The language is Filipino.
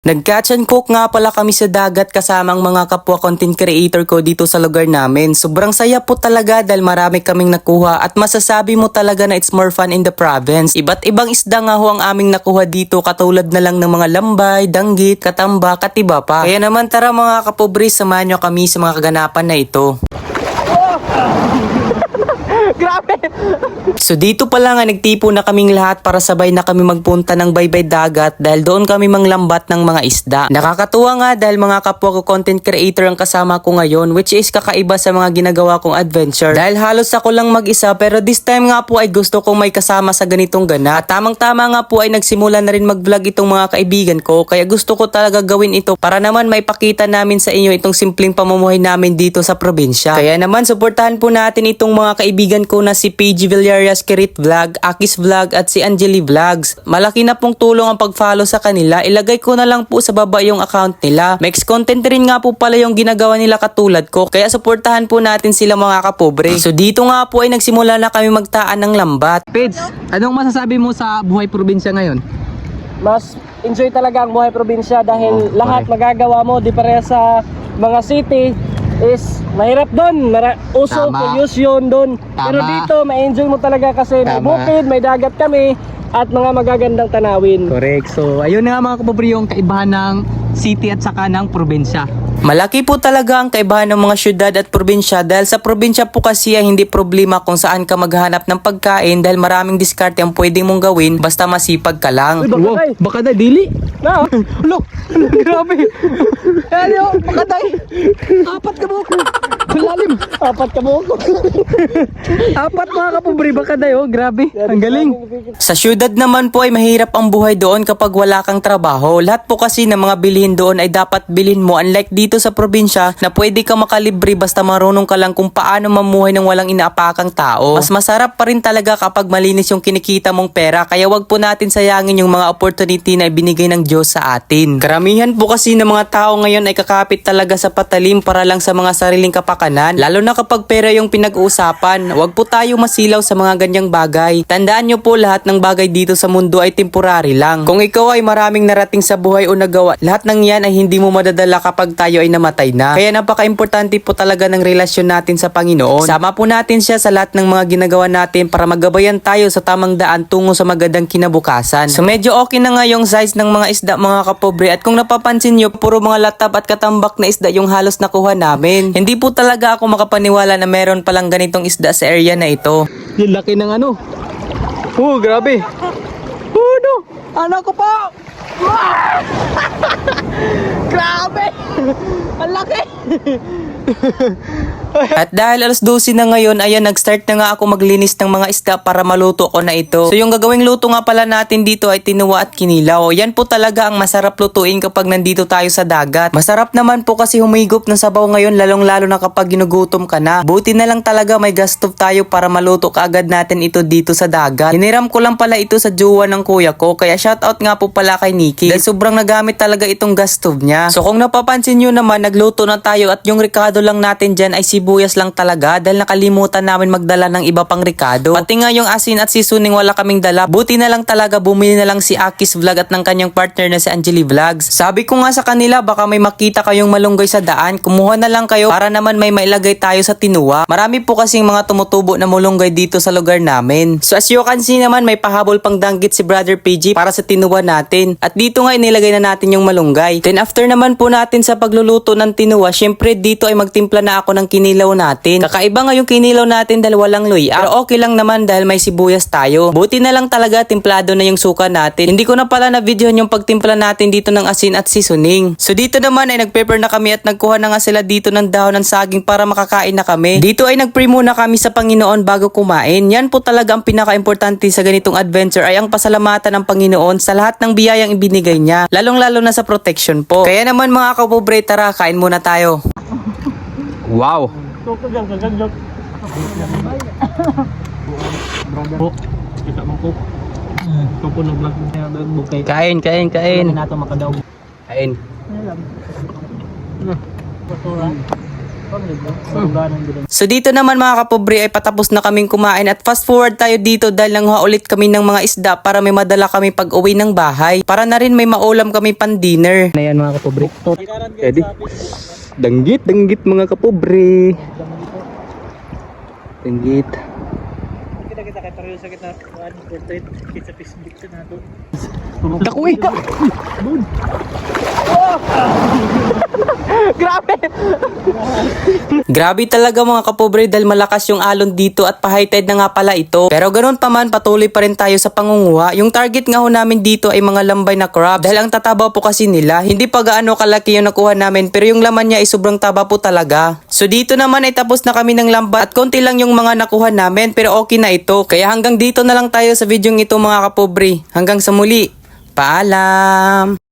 Nag-catch and cook nga pala kami sa dagat kasama ang mga kapwa content creator ko dito sa lugar namin. Sobrang saya po talaga dahil marami kaming nakuha at masasabi mo talaga na it's more fun in the province. Iba't ibang isda nga ho ang aming nakuha dito katulad na lang ng mga lambay, danggit, katambak at iba pa. Kaya naman tara mga kapobre, samahan nyo kami sa mga kaganapan na ito. Grabe! So dito pa lang nga nagtipo na kaming lahat para sabay na kami magpunta ng baybay dagat dahil doon kami manglambat ng mga isda. Nakakatuwa nga dahil mga kapwa ko content creator ang kasama ko ngayon, which is kakaiba sa mga ginagawa kong adventure. Dahil halos ako lang mag-isa pero this time nga po ay gusto kong may kasama sa ganitong ganap. At tamang-tama nga po ay nagsimula na rin mag-vlog itong mga kaibigan ko kaya gusto ko talaga gawin ito para naman may pakita namin sa inyo itong simpleng pamumuhay namin dito sa probinsya. Kaya naman suportahan po natin itong mga kaibigan ko na si PG Villarias Kirit Vlog, Akis Vlog at si Angeli Vlogs. Malaki na pong tulong ang pag-follow sa kanila. Ilagay ko na lang po sa baba yung account nila. Mix content rin nga po pala yung ginagawa nila katulad ko. Kaya suportahan po natin sila mga kapobre. So dito nga po ay nagsimula na kami magtaan ng lambat. Peds, anong masasabi mo sa buhay probinsya ngayon? Mas enjoy talaga ang buhay probinsya dahil lahat correct. magagawa mo di pareha sa mga city is mahirap doon, uso, Tama. pollution doon. Tama. Pero dito ma-enjoy mo talaga kasi may Tama. bukid, may dagat kami at mga magagandang tanawin. Correct. So, ayun na nga mga kapobre yung kaibahan ng city at saka ng probinsya. Malaki po talaga ang kaibahan ng mga syudad at probinsya dahil sa probinsya po kasi ay hindi problema kung saan ka maghanap ng pagkain dahil maraming diskarte ang pwede mong gawin basta masipag ka lang. Baka na dili. No? Look, grabe. Hello, baka na. Apat ka buko. Lalim. Apat ka mo. Apat mga kapobre, baka na yun. Grabe. Ang galing. Sa syudad naman po ay mahirap ang buhay doon kapag wala kang trabaho. Lahat po kasi ng mga bilihin doon ay dapat bilhin mo, unlike dito sa probinsya na pwede ka makalibre basta marunong ka lang kung paano mamuhay ng walang inaapakang tao. Mas masarap pa rin talaga kapag malinis yung kinikita mong pera kaya wag po natin sayangin yung mga opportunity na ibinigay ng Diyos sa atin. Karamihan po kasi ng mga tao ngayon ay kakapit talaga sa patalim para lang sa mga sariling kapakanan, lalo na kapag pera yung pinag-uusapan. Wag po tayo masilaw sa mga ganyang bagay. Tandaan nyo po lahat ng bagay dito sa mundo ay temporary lang. Kung ikaw ay maraming narating sa buhay o nagawa, lahat ng yan ay hindi mo madadala kapag tayo ay namatay na. Kaya napaka-importante po talaga ng relasyon natin sa Panginoon. Sama po natin siya sa lahat ng mga ginagawa natin para magabayan tayo sa tamang daan tungo sa magandang kinabukasan. So medyo okay na nga yung size ng mga isda mga kapobre at kung napapansin nyo, puro mga latab at katambak na isda yung halos nakuha namin. Hindi po talaga ako makapaniwala na meron palang ganitong isda sa area na ito. Yung laki ng ano. Grabe. No. Anak ko pa. Grabe. Ang laki. At dahil alas 12 na ngayon, ayan, nag-start na nga ako maglinis ng mga isda para maluto ko na ito. So yung gagawing luto nga pala natin dito ay tinuwa at kinilaw. Yan po talaga ang masarap lutuin kapag nandito tayo sa dagat. Masarap naman po kasi humigop ng sabaw ngayon, lalong-lalo na kapag ginugutom ka na. Buti na lang talaga may gas stove tayo para maluto kaagad natin ito dito sa dagat. Hiniram ko lang pala ito sa jowa ng kuya ko, kaya shoutout nga po pala kay Nikki. Dahil sobrang nagamit talaga itong gas stove niya. So kung napapansin nyo naman, nagluto na tayo at yung ricado lang natin dyan ay sibuyas lang talaga dahil nakalimutan namin magdala ng iba pang ricado. Pati nga yung asin at seasoning wala kaming dala. Buti na lang talaga bumili na lang si Akis Vlog at ng kanyang partner na si Angeli Vlogs. Sabi ko nga sa kanila baka may makita kayong malunggay sa daan, kumuha na lang kayo para naman may mailagay tayo sa tinuwa. Marami po kasing mga tumutubo na malunggay dito sa lugar namin. So as you can see naman, may pahabol pang danggit si Brother PG para sa tinuwa natin. At dito nga inilagay na natin yung malunggay. Then after naman po natin sa pagluluto ng tinuwa, syempre dito ay magtimpla na ako ng kinilaw natin. Kakaiba nga yung kinilaw natin dahil walang luya. Pero okay lang naman dahil may sibuyas tayo. Buti na lang talaga timplado na yung suka natin. Hindi ko na pala na video yung pagtimpla natin dito ng asin at seasoning. So dito naman ay nag-prepare na kami at nagkuha na nga sila dito ng dahon ng saging para makakain na kami. Dito ay nag-pray muna kami sa Panginoon bago kumain. Yan po talaga ang pinaka-importante sa ganitong adventure ay ang pasalamatan ng Panginoon sa lahat ng biyayang ibinigay niya. Lalong-lalo na sa protection po. Kaya naman mga kapobre, tara, kain muna tayo. Wow. Kita mo ko. Ito po nag-vlog bukay. Kain. Nato makadaw. Kain. So dito naman mga kapobre ay patapos na kaming kumain at fast forward tayo dito dahil nanguha ulit kami ng mga isda para may madala kami pag uwi ng bahay. Para na rin may maulam kami pan dinner. Na yan mga kapobre. Ready? Danggit mga kapobre. Danggit. Dakuy ka! Grabe! Grabe talaga mga kapobre dahil malakas yung alon dito at pa-high tide na nga pala ito. Pero ganoon pa man patuloy pa rin tayo sa pangunguha. Yung target nga ho namin dito ay mga lambay na crabs. Dahil ang tataba po kasi nila, hindi pa gaano kalaki yung nakuha namin pero yung laman niya ay sobrang taba po talaga. So dito naman ay tapos na kami ng lambat at konti lang yung mga nakuha namin pero okay na ito. Kaya hanggang dito na lang tayo sa video ito mga kapobre. Hanggang sa muli. Paalam!